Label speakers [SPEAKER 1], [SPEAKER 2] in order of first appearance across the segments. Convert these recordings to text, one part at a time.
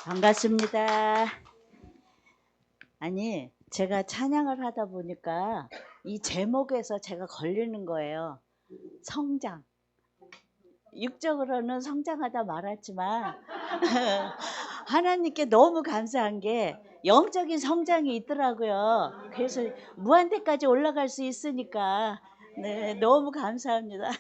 [SPEAKER 1] 반갑습니다. 아니, 제가 찬양을 하다 보니까 이 제목에서 제가 걸리는 거예요. 성장. 육적으로는 성장하다 말았지만 하나님께 너무 감사한 게 영적인 성장이 있더라고요. 그래서 무한대까지 올라갈 수 있으니까 네, 너무 감사합니다.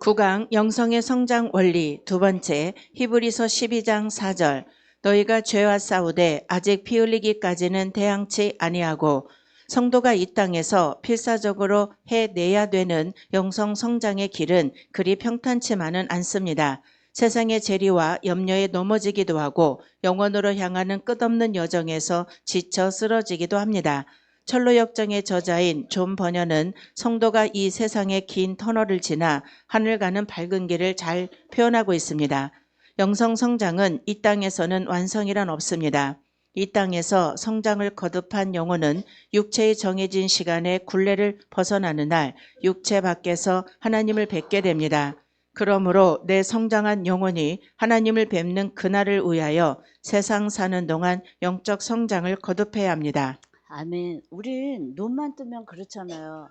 [SPEAKER 2] 구강 영성의 성장 원리 두 번째 히브리서 12장 4절 너희가 죄와 싸우되 아직 피 흘리기까지는 대항치 아니하고 성도가 이 땅에서 필사적으로 해내야 되는 영성 성장의 길은 그리 평탄치만은 않습니다. 세상의 재리와 염려에 넘어지기도 하고 영원으로 향하는 끝없는 여정에서 지쳐 쓰러지기도 합니다. 철로역정의 저자인 존 버녀는 성도가 이 세상의 긴 터널을 지나 하늘 가는 밝은 길을 잘 표현하고 있습니다. 영성 성장은 이 땅에서는 완성이란 없습니다. 이 땅에서 성장을 거듭한 영혼은 육체의 정해진 시간에 굴레를 벗어나는 날 육체 밖에서 하나님을 뵙게 됩니다. 그러므로 내 성장한 영혼이 하나님을 뵙는 그날을 위하여 세상 사는 동안 영적 성장을 거듭해야 합니다.
[SPEAKER 1] 아멘. 우린 눈만 뜨면 그렇잖아요.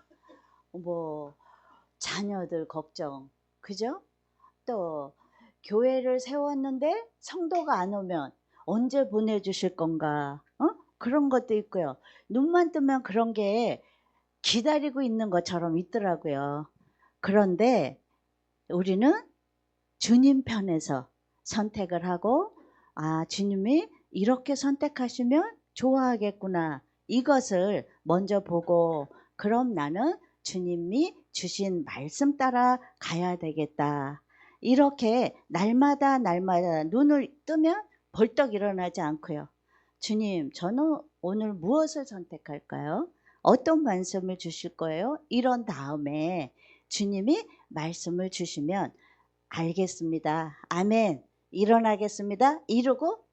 [SPEAKER 1] 뭐 자녀들 걱정, 그죠? 또 교회를 세웠는데 성도가 안 오면 언제 보내주실 건가? 그런 것도 있고요. 눈만 뜨면 그런 게 기다리고 있는 것처럼 있더라고요. 그런데 우리는 주님 편에서 선택을 하고 주님이 이렇게 선택하시면 좋아하겠구나. 이것을 먼저 보고 그럼 나는 주님이 주신 말씀 따라 가야 되겠다. 이렇게 날마다 눈을 뜨면 벌떡 일어나지 않고요. 주님, 저는 오늘 무엇을 선택할까요? 어떤 말씀을 주실 거예요? 이런 다음에 주님이 말씀을 주시면 알겠습니다. 아멘. 일어나겠습니다. 이러고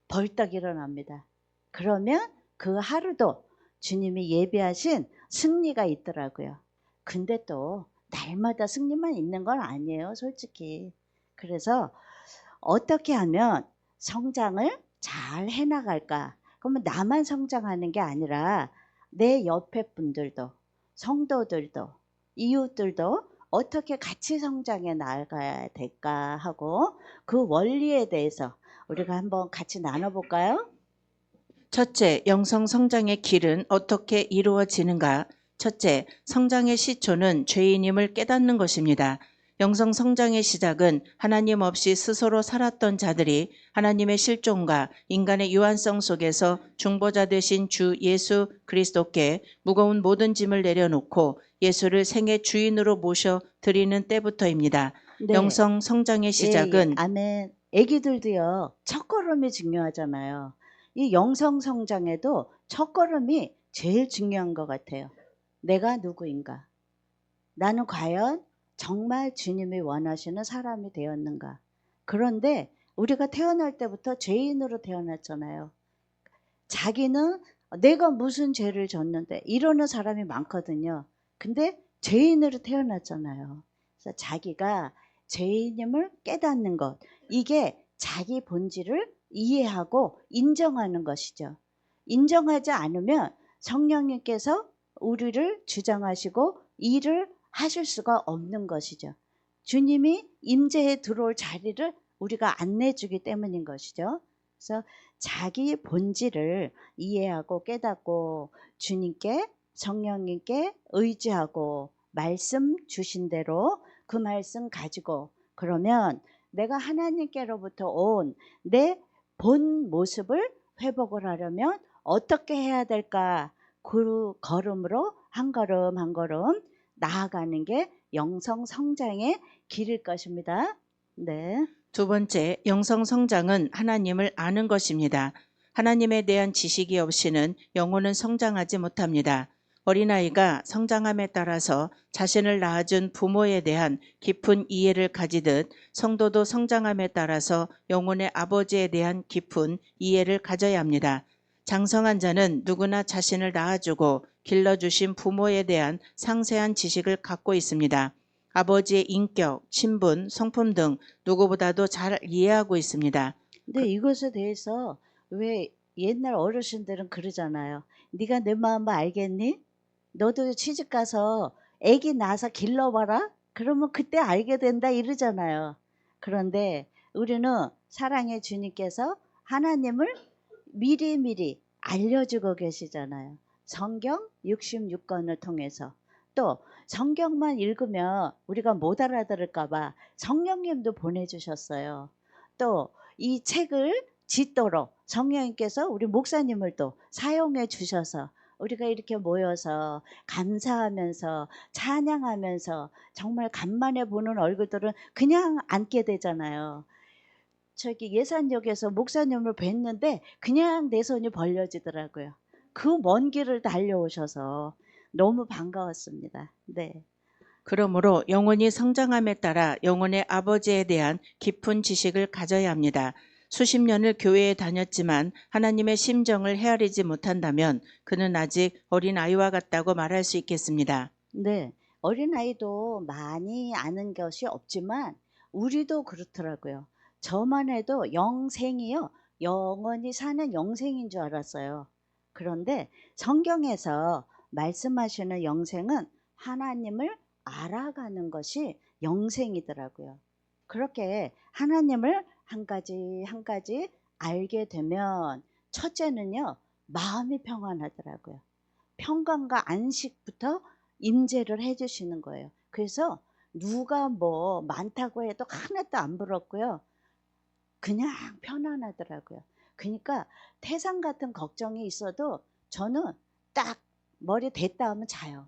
[SPEAKER 1] 벌떡 일어납니다. 그러면 그 하루도 주님이 예비하신 승리가 있더라고요. 근데 또 날마다 승리만 있는 건 아니에요, 솔직히. 그래서 어떻게 하면 성장을 잘 해나갈까? 그러면 나만 성장하는 게 아니라 내 옆에 분들도, 성도들도, 이웃들도 어떻게 같이 성장해 나가야 될까 하고 그 원리에 대해서 우리가 한번 같이 나눠볼까요?
[SPEAKER 2] 첫째, 영성 성장의 길은 어떻게 이루어지는가? 첫째, 성장의 시초는 죄인임을 깨닫는 것입니다. 영성 성장의 시작은 하나님 없이 스스로 살았던 자들이 하나님의 실존과 인간의 유한성 속에서 중보자 되신 주 예수 그리스도께 무거운 모든 짐을 내려놓고 예수를 생애 주인으로 모셔 드리는 때부터입니다.
[SPEAKER 1] 네.
[SPEAKER 2] 영성 성장의 시작은
[SPEAKER 1] 아멘. 애기들도요. 첫걸음이 중요하잖아요. 이 영성 성장에도 첫걸음이 제일 중요한 것 같아요. 내가 누구인가? 나는 과연 정말 주님이 원하시는 사람이 되었는가? 그런데 우리가 태어날 때부터 죄인으로 태어났잖아요. 자기는 내가 무슨 죄를 졌는데 이러는 사람이 많거든요. 근데 죄인으로 태어났잖아요. 그래서 자기가 죄인임을 깨닫는 것, 이게 자기 본질을 이해하고 인정하는 것이죠. 인정하지 않으면 성령님께서 우리를 주장하시고 일을 하실 수가 없는 것이죠. 주님이 임재에 들어올 자리를 우리가 안 내주기 때문인 것이죠. 그래서 자기 본질을 이해하고 깨닫고 주님께, 성령님께 의지하고 말씀 주신 대로 그 말씀 가지고 그러면 내가 하나님께로부터 온 내 본 모습을 회복을 하려면 어떻게 해야 될까? 그 걸음으로 한 걸음 한 걸음 나아가는 게 영성 성장의 길일 것입니다. 네.
[SPEAKER 2] 두 번째, 영성 성장은 하나님을 아는 것입니다. 하나님에 대한 지식이 없이는 영혼은 성장하지 못합니다. 어린아이가 성장함에 따라서 자신을 낳아준 부모에 대한 깊은 이해를 가지듯 성도도 성장함에 따라서 영혼의 아버지에 대한 깊은 이해를 가져야 합니다. 장성한 자는 누구나 자신을 낳아주고 길러주신 부모에 대한 상세한 지식을 갖고 있습니다. 아버지의 인격, 친분, 성품 등 누구보다도 잘 이해하고 있습니다.
[SPEAKER 1] 근데 이것에 대해서 왜 옛날 어르신들은 그러잖아요. 네가 내 마음을 알겠니? 너도 시집 가서 아기 낳아서 길러봐라. 그러면 그때 알게 된다 이러잖아요. 그런데 우리는 사랑의 주님께서 하나님을 미리미리 알려주고 계시잖아요. 성경 66권을 통해서. 또 성경만 읽으면 우리가 못 알아들을까 봐 성령님도 보내주셨어요. 또 이 책을 짓도록 성령님께서 우리 목사님을 또 사용해 주셔서 우리가 이렇게 모여서 감사하면서 찬양하면서 정말 간만에 보는 얼굴들은 그냥 앉게 되잖아요. 저기 예산역에서 목사님을 뵀는데 그냥 내 손이 벌려지더라고요. 그 먼 길을 달려오셔서 너무 반가웠습니다. 네.
[SPEAKER 2] 그러므로 영혼이 성장함에 따라 영혼의 아버지에 대한 깊은 지식을 가져야 합니다. 수십 년을 교회에 다녔지만 하나님의 심정을 헤아리지 못한다면 그는 아직 어린 아이와 같다고 말할 수 있겠습니다.
[SPEAKER 1] 네. 어린아이도 많이 아는 것이 없지만 우리도 그렇더라고요. 저만 해도 영생이요. 영원히 사는 영생인 줄 알았어요. 그런데 성경에서 말씀하시는 영생은 하나님을 알아가는 것이 영생이더라고요. 그렇게 하나님을 한 가지 한 가지 알게 되면 첫째는요. 마음이 평안하더라고요. 평강과 안식부터 임재를 해 주시는 거예요. 그래서 누가 뭐 많다고 해도 하나도 안 부럽고요. 그냥 편안하더라고요. 그러니까 태산 같은 걱정이 있어도 저는 딱 머리 댔다 하면 자요.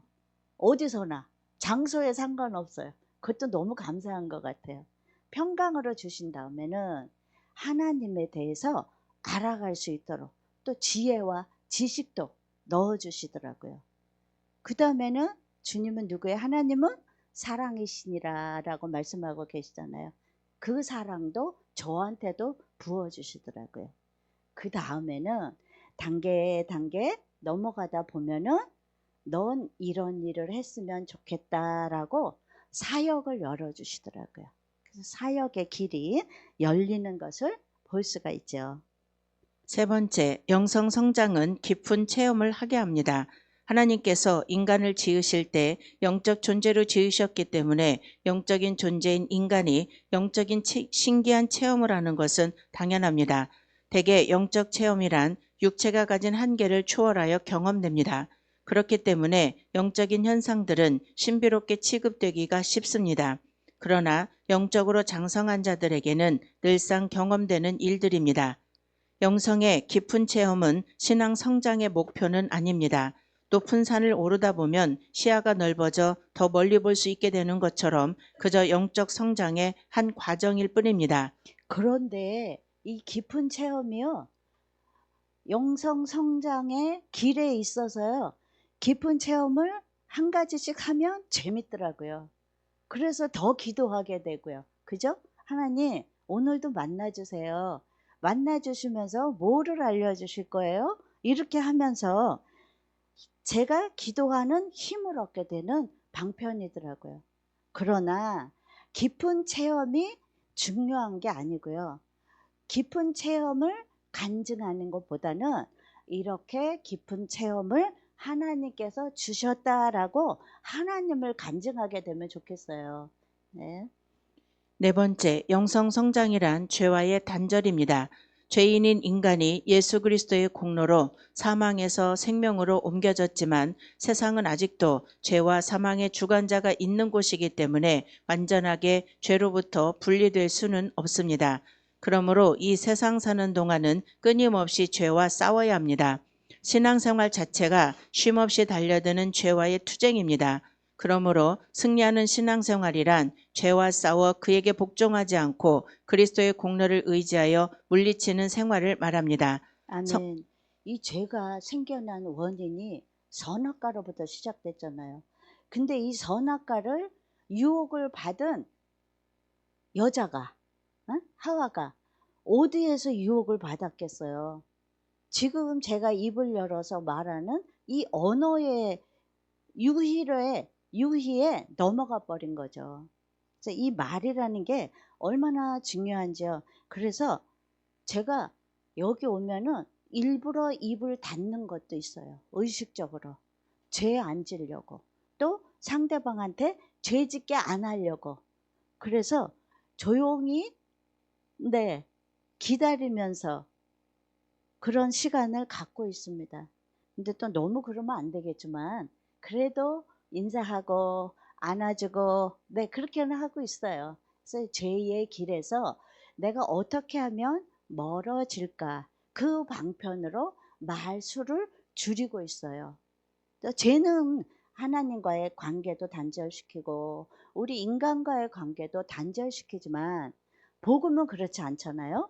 [SPEAKER 1] 어디서나 장소에 상관없어요. 그것도 너무 감사한 것 같아요. 평강으로 주신 다음에는 하나님에 대해서 알아갈 수 있도록 또 지혜와 지식도 넣어주시더라고요. 그 다음에는 주님은 누구예요? 하나님은 사랑이시니라라고 말씀하고 계시잖아요. 그 사랑도 저한테도 부어주시더라고요. 그 다음에는 단계 넘어가다 보면은 넌 이런 일을 했으면 좋겠다라고 사역을 열어주시더라고요. 그래서 사역의 길이 열리는 것을 볼 수가 있죠.
[SPEAKER 2] 세 번째, 영성 성장은 깊은 체험을 하게 합니다. 하나님께서 인간을 지으실 때 영적 존재로 지으셨기 때문에 영적인 존재인 인간이 영적인 신기한 체험을 하는 것은 당연합니다. 대개 영적 체험이란 육체가 가진 한계를 초월하여 경험됩니다. 그렇기 때문에 영적인 현상들은 신비롭게 취급되기가 쉽습니다. 그러나 영적으로 장성한 자들에게는 늘상 경험되는 일들입니다. 영성의 깊은 체험은 신앙 성장의 목표는 아닙니다. 높은 산을 오르다 보면 시야가 넓어져 더 멀리 볼 수 있게 되는 것처럼 그저 영적 성장의 한 과정일 뿐입니다.
[SPEAKER 1] 그런데 이 깊은 체험이요. 영성 성장의 길에 있어서요. 깊은 체험을 한 가지씩 하면 재밌더라고요. 그래서 더 기도하게 되고요. 그죠? 하나님, 오늘도 만나주세요. 만나주시면서 뭐를 알려주실 거예요? 이렇게 하면서 제가 기도하는 힘을 얻게 되는 방편이더라고요. 그러나 깊은 체험이 중요한 게 아니고요. 깊은 체험을 간증하는 것보다는 이렇게 깊은 체험을 하나님께서 주셨다라고 하나님을 간증하게 되면 좋겠어요. 네.
[SPEAKER 2] 네 번째, 영성 성장이란 죄와의 단절입니다. 죄인인 인간이 예수 그리스도의 공로로 사망에서 생명으로 옮겨졌지만 세상은 아직도 죄와 사망의 주관자가 있는 곳이기 때문에 완전하게 죄로부터 분리될 수는 없습니다. 그러므로 이 세상 사는 동안은 끊임없이 죄와 싸워야 합니다. 신앙생활 자체가 쉼없이 달려드는 죄와의 투쟁입니다. 그러므로 승리하는 신앙생활이란 죄와 싸워 그에게 복종하지 않고 그리스도의 공로를 의지하여 물리치는 생활을 말합니다.
[SPEAKER 1] 아멘. 이 죄가 생겨난 원인이 선악과로부터 시작됐잖아요. 근데 이 선악과를 유혹을 받은 여자가, 하와가 어디에서 유혹을 받았겠어요? 지금 제가 입을 열어서 말하는 이 언어의 유희를 유희에 넘어가 버린 거죠. 그래서 이 말이라는 게 얼마나 중요한지요. 그래서 제가 여기 오면은 일부러 입을 닫는 것도 있어요. 의식적으로. 죄 안 지려고. 또 상대방한테 죄 짓게 안 하려고. 그래서 조용히 기다리면서 그런 시간을 갖고 있습니다. 근데 또 너무 그러면 안 되겠지만 그래도 인사하고 안아주고 그렇게는 하고 있어요. 그래서 죄의 길에서 내가 어떻게 하면 멀어질까 그 방편으로 말수를 줄이고 있어요. 또 죄는 하나님과의 관계도 단절시키고 우리 인간과의 관계도 단절시키지만 복음은 그렇지 않잖아요.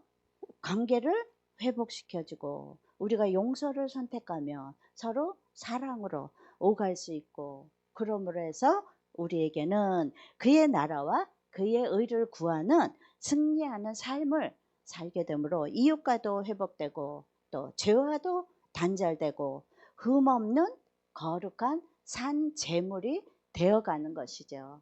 [SPEAKER 1] 관계를 회복시켜주고 우리가 용서를 선택하면 서로 사랑으로 오갈 수 있고 그러므로 해서 우리에게는 그의 나라와 그의 의를 구하는 승리하는 삶을 살게 되므로 이웃과도 회복되고 또 죄와도 단절되고 흠없는 거룩한 산 제물이 되어가는 것이죠.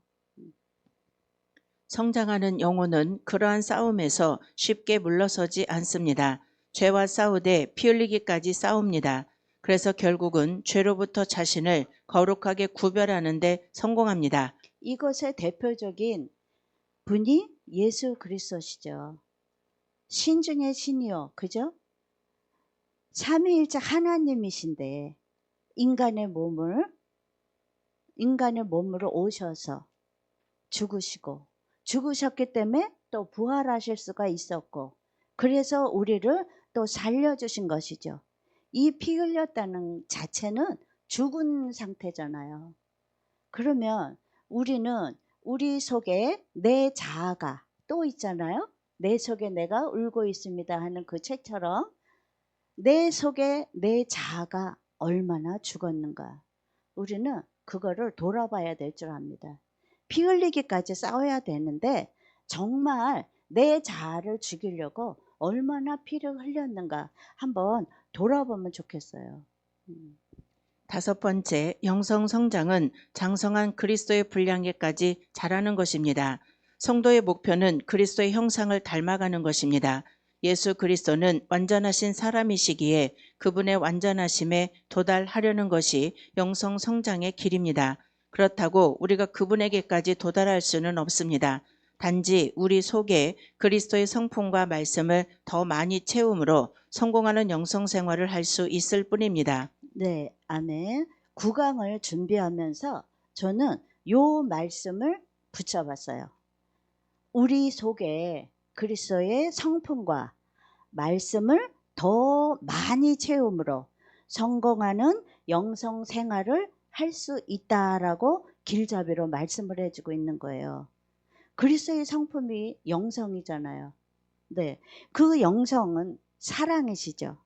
[SPEAKER 2] 성장하는 영혼은 그러한 싸움에서 쉽게 물러서지 않습니다. 죄와 싸우되 피 흘리기까지 싸웁니다. 그래서 결국은 죄로부터 자신을 거룩하게 구별하는 데 성공합니다.
[SPEAKER 1] 이것의 대표적인 분이 예수 그리스도시죠. 신 중에 신이요. 그죠? 삼위일체 하나님이신데 인간의 몸으로 오셔서 죽으셨기 때문에 또 부활하실 수가 있었고 그래서 우리를 또 살려주신 것이죠. 이 피 흘렸다는 자체는 죽은 상태잖아요. 그러면 우리는 우리 속에 내 자아가 또 있잖아요. 내 속에 내가 울고 있습니다 하는 그 책처럼 내 속에 내 자아가 얼마나 죽었는가. 우리는 그거를 돌아봐야 될 줄 압니다. 피 흘리기까지 싸워야 되는데 정말 내 자아를 죽이려고 얼마나 피를 흘렸는가 한번 돌아보면 좋겠어요.
[SPEAKER 2] 5번째, 영성 성장은 장성한 그리스도의 분량에까지 자라는 것입니다. 성도의 목표는 그리스도의 형상을 닮아가는 것입니다. 예수 그리스도는 완전하신 사람이시기에 그분의 완전하심에 도달하려는 것이 영성 성장의 길입니다. 그렇다고 우리가 그분에게까지 도달할 수는 없습니다. 단지 우리 속에 그리스도의 성품과 말씀을 더 많이 채움으로 성공하는 영성 생활을 할 수 있을 뿐입니다.
[SPEAKER 1] 네, 아멘. 9강을 준비하면서 저는 요 말씀을 붙여봤어요. 우리 속에 그리스도의 성품과 말씀을 더 많이 채움으로 성공하는 영성 생활을 할 수 있다라고 길잡이로 말씀을 해주고 있는 거예요. 그리스도의 성품이 영성이잖아요. 네, 그 영성은 사랑이시죠.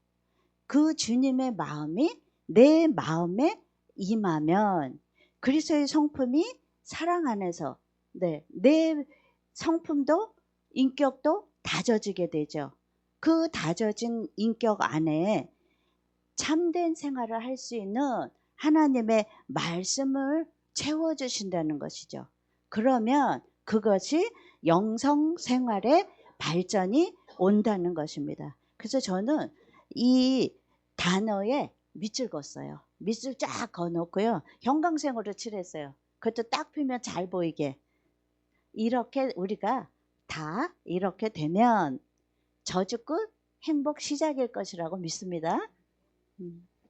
[SPEAKER 1] 그 주님의 마음이 내 마음에 임하면 그리스도의 성품이 사랑 안에서 내 성품도 인격도 다져지게 되죠. 그 다져진 인격 안에 참된 생활을 할 수 있는 하나님의 말씀을 채워주신다는 것이죠. 그러면 그것이 영성 생활의 발전이 온다는 것입니다. 그래서 저는 이 단어에 밑줄 그었어요. 밑줄 쫙 그어놓고요. 형광색으로 칠했어요. 그것도 딱 피면 잘 보이게. 이렇게 우리가 다 이렇게 되면 저주 끝 행복 시작일 것이라고 믿습니다.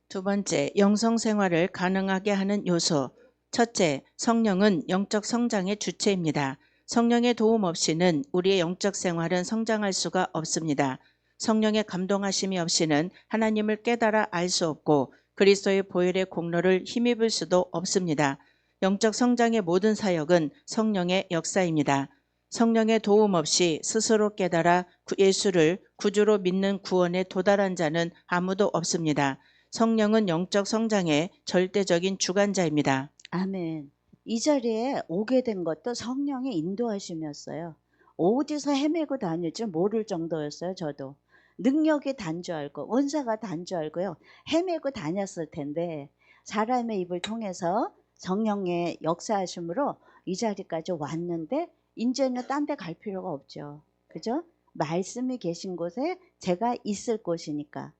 [SPEAKER 2] 2번째, 영성 생활을 가능하게 하는 요소. 첫째, 성령은 영적 성장의 주체입니다. 성령의 도움 없이는 우리의 영적 생활은 성장할 수가 없습니다. 성령의 감동하심이 없이는 하나님을 깨달아 알 수 없고 그리스도의 보혈의 공로를 힘입을 수도 없습니다. 영적 성장의 모든 사역은 성령의 역사입니다. 성령의 도움 없이 스스로 깨달아 예수를 구주로 믿는 구원에 도달한 자는 아무도 없습니다. 성령은 영적 성장의 절대적인 주관자입니다.
[SPEAKER 1] 아멘. 이 자리에 오게 된 것도 성령의 인도하심이었어요. 어디서 헤매고 다닐 줄 모를 정도였어요. 저도. 능력이 단 줄 알고 은사가 단 줄 알고요. 헤매고 다녔을 텐데 사람의 입을 통해서 성령의 역사하심으로 이 자리까지 왔는데 이제는 딴 데 갈 필요가 없죠. 그죠? 말씀이 계신 곳에 제가 있을 곳이니까.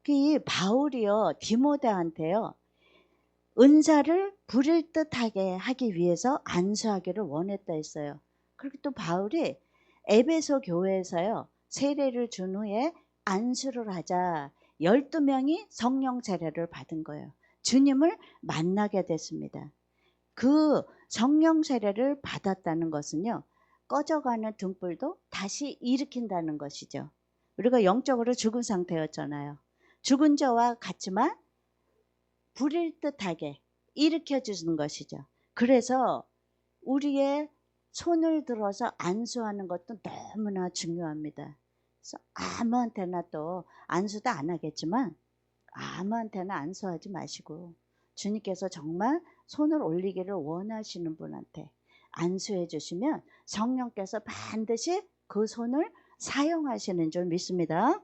[SPEAKER 1] 이 바울이요 디모데한테요 은사를 부릴 듯하게 하기 위해서 안수하기를 원했다 했어요. 그리고 또 바울이 에베소 교회에서요 세례를 준 후에 안수를 하자 12명이 성령 세례를 받은 거예요. 주님을 만나게 됐습니다. 그 성령 세례를 받았다는 것은요 꺼져가는 등불도 다시 일으킨다는 것이죠. 우리가 영적으로 죽은 상태였잖아요. 죽은 자와 같지만 부릴 듯하게 일으켜 주는 것이죠. 그래서 우리의 손을 들어서 안수하는 것도 너무나 중요합니다. 그래서 아무한테나 또 안수도 안 하겠지만 아무한테나 안수하지 마시고 주님께서 정말 손을 올리기를 원하시는 분한테 안수해 주시면 성령께서 반드시 그 손을 사용하시는 줄 믿습니다.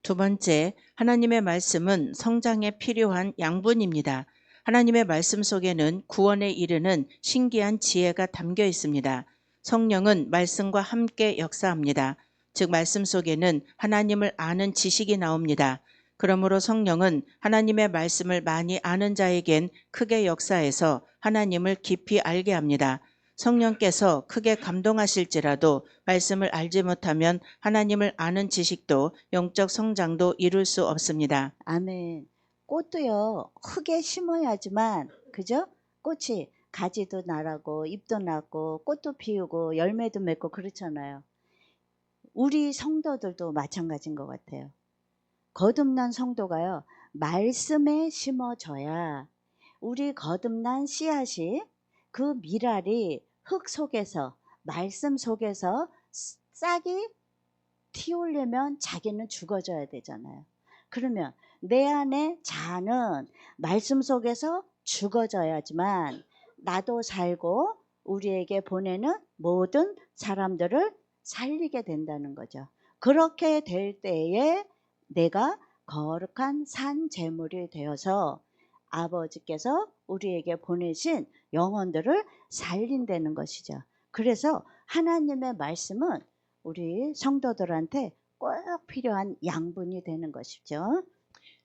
[SPEAKER 2] 두 번째, 하나님의 말씀은 성장에 필요한 양분입니다. 하나님의 말씀 속에는 구원에 이르는 신기한 지혜가 담겨 있습니다. 성령은 말씀과 함께 역사합니다. 즉 말씀 속에는 하나님을 아는 지식이 나옵니다. 그러므로 성령은 하나님의 말씀을 많이 아는 자에겐 크게 역사해서 하나님을 깊이 알게 합니다. 성령께서 크게 감동하실지라도 말씀을 알지 못하면 하나님을 아는 지식도 영적 성장도 이룰 수 없습니다.
[SPEAKER 1] 아멘. 꽃도요 크게 심어야지만 그죠? 꽃이 가지도 나라고 잎도 나고 꽃도 피우고 열매도 맺고 그렇잖아요. 우리 성도들도 마찬가지인 것 같아요. 거듭난 성도가요 말씀에 심어져야 우리 거듭난 씨앗이 그 미랄이 흙 속에서 말씀 속에서 싹이 튀우려면 자기는 죽어져야 되잖아요. 그러면 내 안에 자는 말씀 속에서 죽어져야지만 나도 살고 우리에게 보내는 모든 사람들을 살리게 된다는 거죠. 그렇게 될 때에 내가 거룩한 산 제물이 되어서 아버지께서 우리에게 보내신 영혼들을 살린다는 것이죠. 그래서 하나님의 말씀은 우리 성도들한테 꼭 필요한 양분이 되는 것이죠.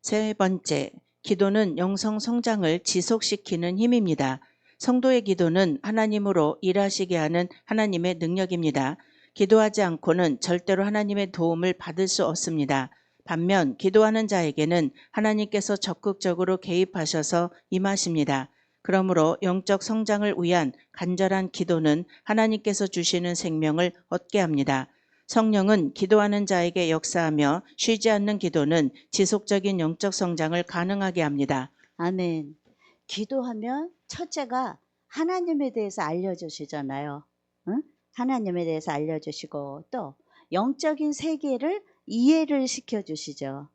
[SPEAKER 2] 세 번째, 기도는 영성 성장을 지속시키는 힘입니다. 성도의 기도는 하나님으로 일하시게 하는 하나님의 능력입니다. 기도하지 않고는 절대로 하나님의 도움을 받을 수 없습니다. 반면 기도하는 자에게는 하나님께서 적극적으로 개입하셔서 임하십니다. 그러므로 영적 성장을 위한 간절한 기도는 하나님께서 주시는 생명을 얻게 합니다. 성령은 기도하는 자에게 역사하며 쉬지 않는 기도는 지속적인 영적 성장을 가능하게 합니다.
[SPEAKER 1] 아멘. 기도하면 첫째가 하나님에 대해서 알려주시잖아요. 응? 하나님에 대해서 알려주시고 또 영적인 세계를 이해를 시켜주시죠.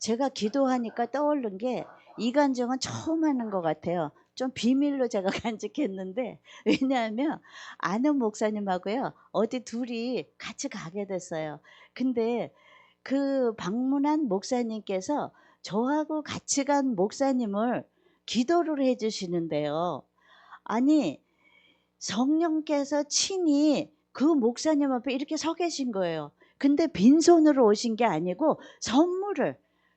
[SPEAKER 1] 제가 기도하니까 떠오른 게 이 간증은 처음 하는 것 같아요. 좀 비밀로 제가 간직했는데 왜냐하면 아는 목사님하고요 어디 둘이 같이 가게 됐어요. 근데 그 방문한 목사님께서 저하고 같이 간 목사님을 기도를 해주시는데요. 아니 성령께서 친히 그 목사님 앞에 이렇게 서 계신 거예요. 근데 빈손으로 오신 게 아니고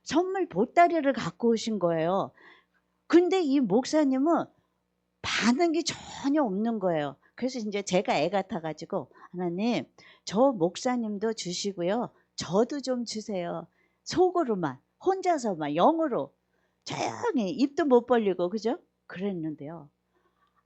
[SPEAKER 1] 선물 보따리를 갖고 오신 거예요. 근데 이 목사님은 반응이 전혀 없는 거예요. 그래서 이제 제가 애 같아가지고 하나님 저 목사님도 주시고요. 저도 좀 주세요. 속으로만 혼자서만 영으로 조용히 입도 못 벌리고 그죠? 그랬는데요.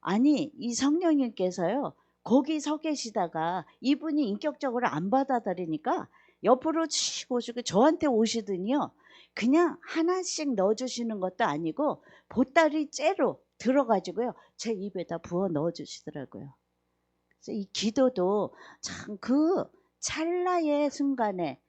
[SPEAKER 1] 아니 이 성령님께서요. 거기 서 계시다가 이분이 인격적으로 안 받아들이니까 옆으로 치고 오시고 저한테 오시더니요. 그냥 하나씩 넣어주시는 것도 아니고 보따리 째로 들어가지고요. 제 입에다 부어 넣어주시더라고요. 그래서 이 기도도 참 그 찰나의 순간에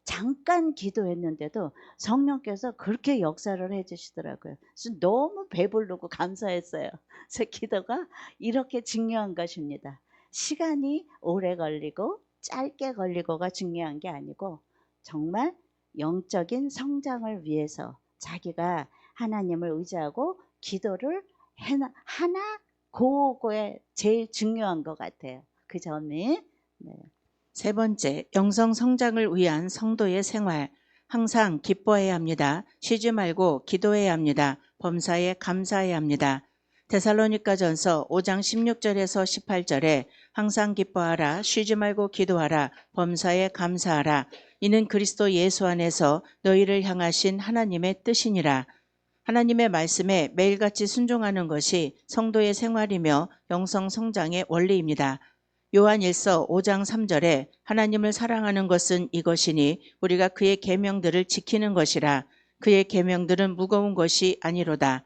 [SPEAKER 1] 잠깐 기도했는데도 성령께서 그렇게 역사를 해주시더라고요. 그래서 너무 배부르고 감사했어요. 그래서 기도가 이렇게 중요한 것입니다. 시간이 오래 걸리고 짧게 걸리고가 중요한 게 아니고 정말 영적인 성장을 위해서 자기가 하나님을 의지하고 기도를 하나 그거에 제일 중요한 것 같아요. 그 점이. 네.
[SPEAKER 2] 세 번째, 영성 성장을 위한 성도의 생활. 항상 기뻐해야 합니다. 쉬지 말고 기도해야 합니다. 범사에 감사해야 합니다. 데살로니가전서 5장 16절에서 18절에 항상 기뻐하라, 쉬지 말고 기도하라, 범사에 감사하라. 이는 그리스도 예수 안에서 너희를 향하신 하나님의 뜻이니라. 하나님의 말씀에 매일같이 순종하는 것이 성도의 생활이며 영성 성장의 원리입니다. 요한 1서 5장 3절에 하나님을 사랑하는 것은 이것이니 우리가 그의 계명들을 지키는 것이라. 그의 계명들은 무거운 것이 아니로다.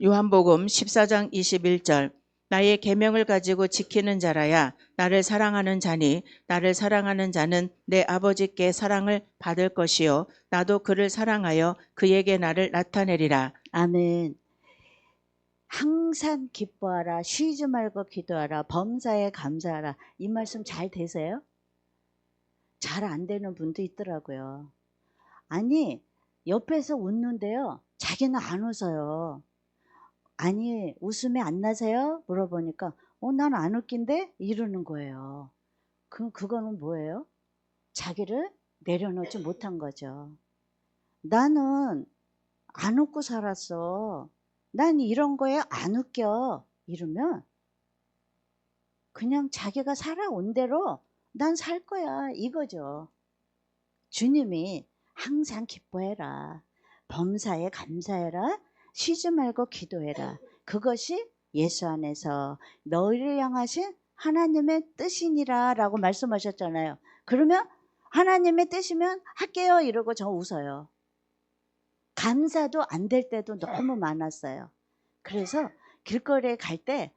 [SPEAKER 2] 요한복음 14장 21절 나의 계명을 가지고 지키는 자라야 나를 사랑하는 자니 나를 사랑하는 자는 내 아버지께 사랑을 받을 것이요 나도 그를 사랑하여 그에게 나를 나타내리라.
[SPEAKER 1] 아멘. 항상 기뻐하라, 쉬지 말고 기도하라, 범사에 감사하라. 이 말씀 잘 되세요? 잘 안 되는 분도 있더라고요. 아니, 옆에서 웃는데요. 자기는 안 웃어요. 아니, 웃음이 안 나세요? 물어보니까, 난 안 웃긴데? 이러는 거예요. 그럼 그거는 뭐예요? 자기를 내려놓지 못한 거죠. 나는 안 웃고 살았어. 난 이런 거에 안 웃겨. 이러면 그냥 자기가 살아온 대로 난 살 거야. 이거죠. 주님이 항상 기뻐해라. 범사에 감사해라. 쉬지 말고 기도해라. 그것이 예수 안에서 너희를 향하신 하나님의 뜻이니라 라고 말씀하셨잖아요. 그러면 하나님의 뜻이면 할게요 이러고 저 웃어요. 감사도 안 될 때도 너무 많았어요. 그래서 길거리에 갈 때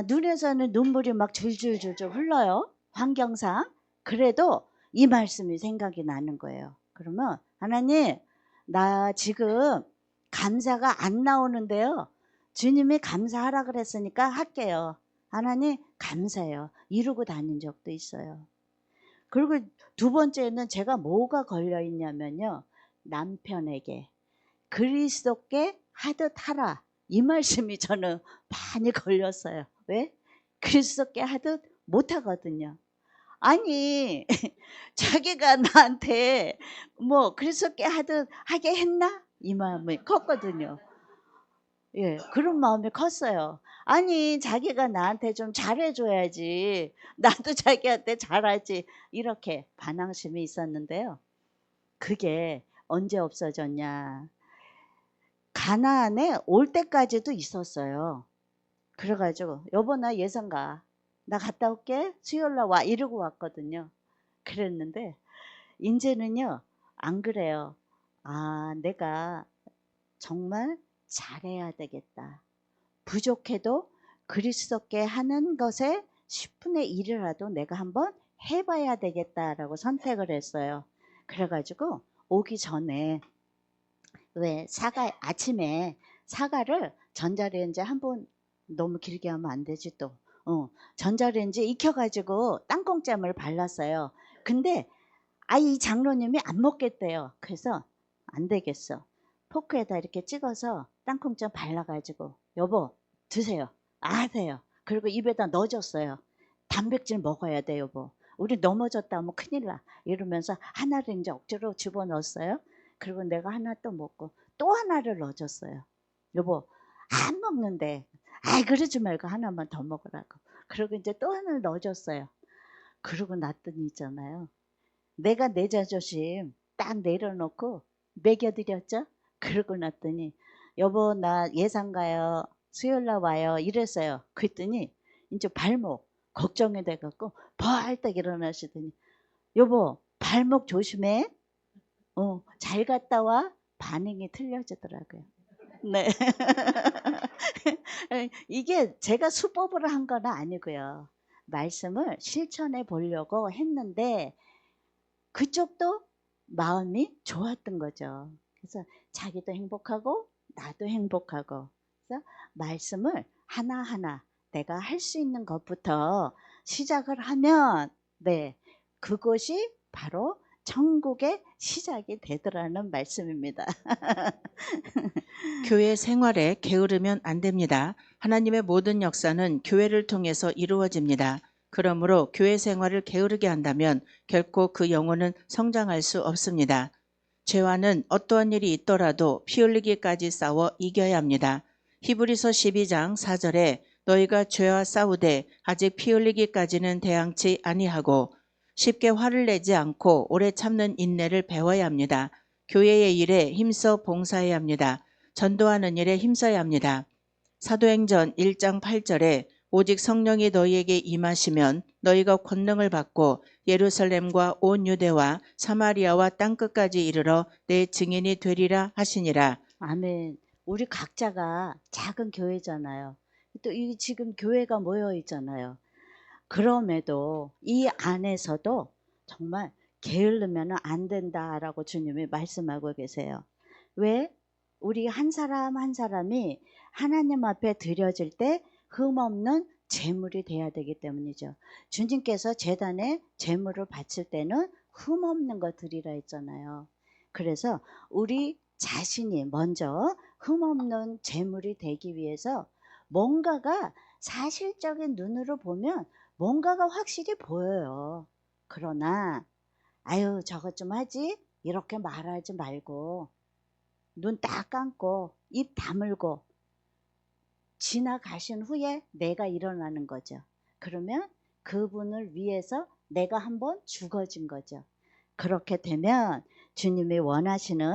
[SPEAKER 1] 눈에서는 눈물이 막 줄줄줄줄 흘러요. 환경상. 그래도 이 말씀이 생각이 나는 거예요. 그러면 하나님 나 지금 감사가 안 나오는데요. 주님이 감사하라 그랬으니까 할게요. 하나님 감사해요. 이러고 다닌 적도 있어요. 그리고 두 번째는 제가 뭐가 걸려 있냐면요. 남편에게 그리스도께 하듯 하라. 이 말씀이 저는 많이 걸렸어요. 왜? 그리스도께 하듯 못하거든요. 아니 자기가 나한테 뭐 그리스도께 하듯 하게 했나? 이 마음이 컸거든요. 예, 그런 마음이 컸어요. 아니 자기가 나한테 좀 잘해줘야지 나도 자기한테 잘하지 이렇게 반항심이 있었는데요. 그게 언제 없어졌냐. 가나안에 올 때까지도 있었어요. 그래가지고 여보 나 예산 가. 나 갔다 올게. 수요일날 와. 이러고 왔거든요. 그랬는데 이제는요. 안 그래요. 내가 정말 잘해야 되겠다. 부족해도 그리스도께 하는 것에 10분의 1이라도 내가 한번 해봐야 되겠다라고 선택을 했어요. 그래가지고 오기 전에 왜 아침에 사과를 전자레인지에 한번 너무 길게 하면 안 되지 또. 전자레인지에 익혀가지고 땅콩잼을 발랐어요. 근데 이 장로님이 안 먹겠대요. 그래서 안 되겠어. 포크에다 이렇게 찍어서 땅콩잼 발라가지고 여보 드세요. 아세요. 그리고 입에다 넣어줬어요. 단백질 먹어야 돼 여보. 우리 넘어졌다 하면 큰일 나. 이러면서 하나를 이제 억지로 집어넣었어요. 그리고 내가 하나 또 먹고 또 하나를 넣어줬어요. 여보 안 먹는데 그러지 말고 하나만 더 먹으라고. 그리고 이제 또 하나를 넣어줬어요. 그러고 났더니 있잖아요. 내가 내 자존심 딱 내려놓고 먹여드렸죠. 그러고 났더니 여보 나 예산 가요. 수요일날 와요. 이랬어요. 그랬더니 이제 발목 걱정이 돼갖고 벌떡 일어나시더니 여보 발목 조심해. 잘 갔다 와. 반응이 틀려지더라고요. 네. 이게 제가 수법으로 한 건 아니고요. 말씀을 실천해 보려고 했는데 그쪽도 마음이 좋았던 거죠. 그래서 자기도 행복하고 나도 행복하고 그래서 말씀을 하나하나 내가 할 수 있는 것부터 시작을 하면 그것이 바로 천국의 시작이 되더라는 말씀입니다.
[SPEAKER 2] 교회 생활에 게으르면 안 됩니다. 하나님의 모든 역사는 교회를 통해서 이루어집니다. 그러므로 교회 생활을 게으르게 한다면 결코 그 영혼은 성장할 수 없습니다. 죄와는 어떠한 일이 있더라도 피 흘리기까지 싸워 이겨야 합니다. 히브리서 12장 4절에 너희가 죄와 싸우되 아직 피 흘리기까지는 대항치 아니하고 쉽게 화를 내지 않고 오래 참는 인내를 배워야 합니다. 교회의 일에 힘써 봉사해야 합니다. 전도하는 일에 힘써야 합니다. 사도행전 1장 8절에 오직 성령이 너희에게 임하시면 너희가 권능을 받고 예루살렘과 온 유대와 사마리아와 땅끝까지 이르러 내 증인이 되리라 하시니라.
[SPEAKER 1] 아멘. 우리 각자가 작은 교회잖아요. 또 이 지금 교회가 모여 있잖아요. 그럼에도 이 안에서도 정말 게으르면 안 된다라고 주님이 말씀하고 계세요. 왜? 우리 한 사람 한 사람이 하나님 앞에 드려질 때 흠없는 제물이 돼야 되기 때문이죠. 주님께서 제단에 제물을 바칠 때는 흠없는 거 드리라 했잖아요. 그래서 우리 자신이 먼저 흠없는 제물이 되기 위해서 뭔가가 사실적인 눈으로 보면 뭔가가 확실히 보여요. 그러나 아유 저것 좀 하지 이렇게 말하지 말고 눈 딱 감고 입 다물고 지나가신 후에 내가 일어나는 거죠. 그러면 그분을 위해서 내가 한번 죽어진 거죠. 그렇게 되면 주님이 원하시는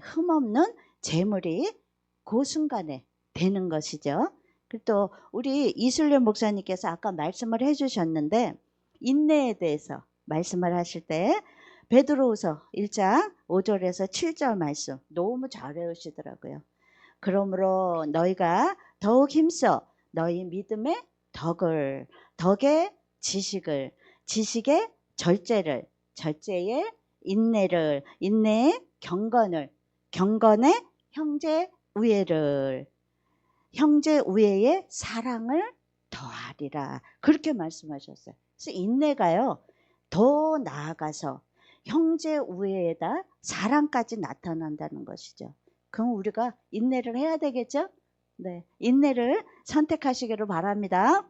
[SPEAKER 1] 흠없는 제물이 그 순간에 되는 것이죠. 그리고 또 우리 이순례 목사님께서 아까 말씀을 해주셨는데 인내에 대해서 말씀을 하실 때 베드로후서 1장 5절에서 7절 말씀 너무 잘 외우시더라고요. 그러므로 너희가 더욱 힘써 너희 믿음의 덕을, 덕의 지식을, 지식의 절제를, 절제의 인내를, 인내의 경건을, 경건의 형제 우애를, 형제 우애의 사랑을 더하리라. 그렇게 말씀하셨어요. 그래서 인내가요, 더 나아가서 형제 우애에다 사랑까지 나타난다는 것이죠. 그럼 우리가 인내를 해야 되겠죠? 네, 인내를 선택하시기를 바랍니다.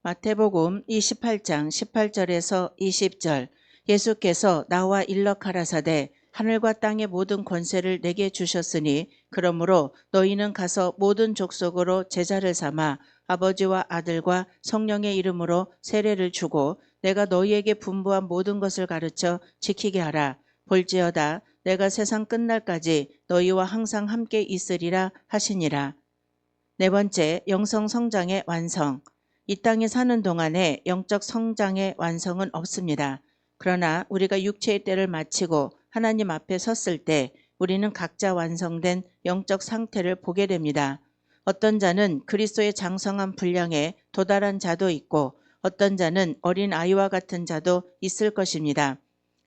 [SPEAKER 2] 마태복음 28장 18절에서 20절 예수께서 나와 일러가라사대 하늘과 땅의 모든 권세를 내게 주셨으니 그러므로 너희는 가서 모든 족속으로 제자를 삼아 아버지와 아들과 성령의 이름으로 세례를 주고 내가 너희에게 분부한 모든 것을 가르쳐 지키게 하라. 볼지어다 내가 세상 끝날까지 너희와 항상 함께 있으리라 하시니라. 네 번째, 영성 성장의 완성. 이 땅에 사는 동안에 영적 성장의 완성은 없습니다. 그러나 우리가 육체의 때를 마치고 하나님 앞에 섰을 때 우리는 각자 완성된 영적 상태를 보게 됩니다. 어떤 자는 그리스도의 장성한 분량에 도달한 자도 있고 어떤 자는 어린 아이와 같은 자도 있을 것입니다.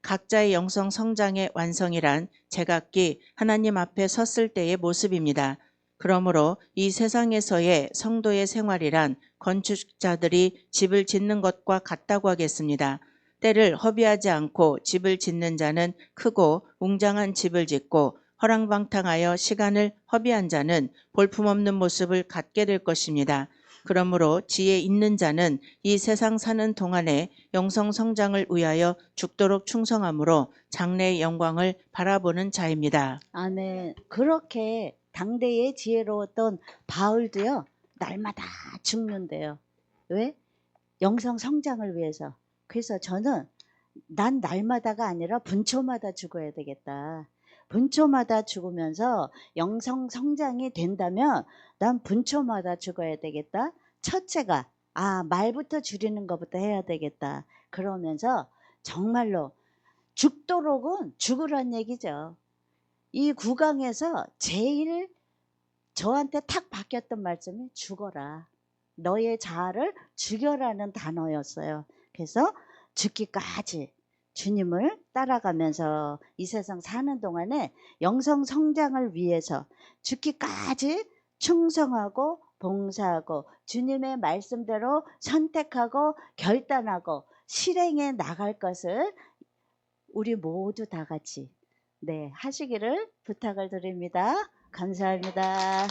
[SPEAKER 2] 각자의 영성 성장의 완성이란 제각기 하나님 앞에 섰을 때의 모습입니다. 그러므로 이 세상에서의 성도의 생활이란 건축자들이 집을 짓는 것과 같다고 하겠습니다. 때를 허비하지 않고 집을 짓는 자는 크고 웅장한 집을 짓고 허랑방탕하여 시간을 허비한 자는 볼품없는 모습을 갖게 될 것입니다. 그러므로 지혜 있는 자는 이 세상 사는 동안에 영성 성장을 위하여 죽도록 충성함으로 장래의 영광을 바라보는 자입니다.
[SPEAKER 1] 아멘. 그렇게 당대의 지혜로웠던 바울도요, 날마다 죽는데요. 왜? 영성 성장을 위해서. 그래서 저는 난 날마다가 아니라 분초마다 죽어야 되겠다. 분초마다 죽으면서 영성 성장이 된다면 난 분초마다 죽어야 되겠다. 첫째가 말부터 줄이는 것부터 해야 되겠다. 그러면서 정말로 죽도록은 죽으란 얘기죠. 이 구강에서 제일 저한테 탁 바뀌었던 말씀이 죽어라. 너의 자아를 죽여라는 단어였어요. 그래서 죽기까지 주님을 따라가면서 이 세상 사는 동안에 영성 성장을 위해서 죽기까지 충성하고 봉사하고 주님의 말씀대로 선택하고 결단하고 실행해 나갈 것을 우리 모두 다 같이 네, 하시기를 부탁을 드립니다. 감사합니다.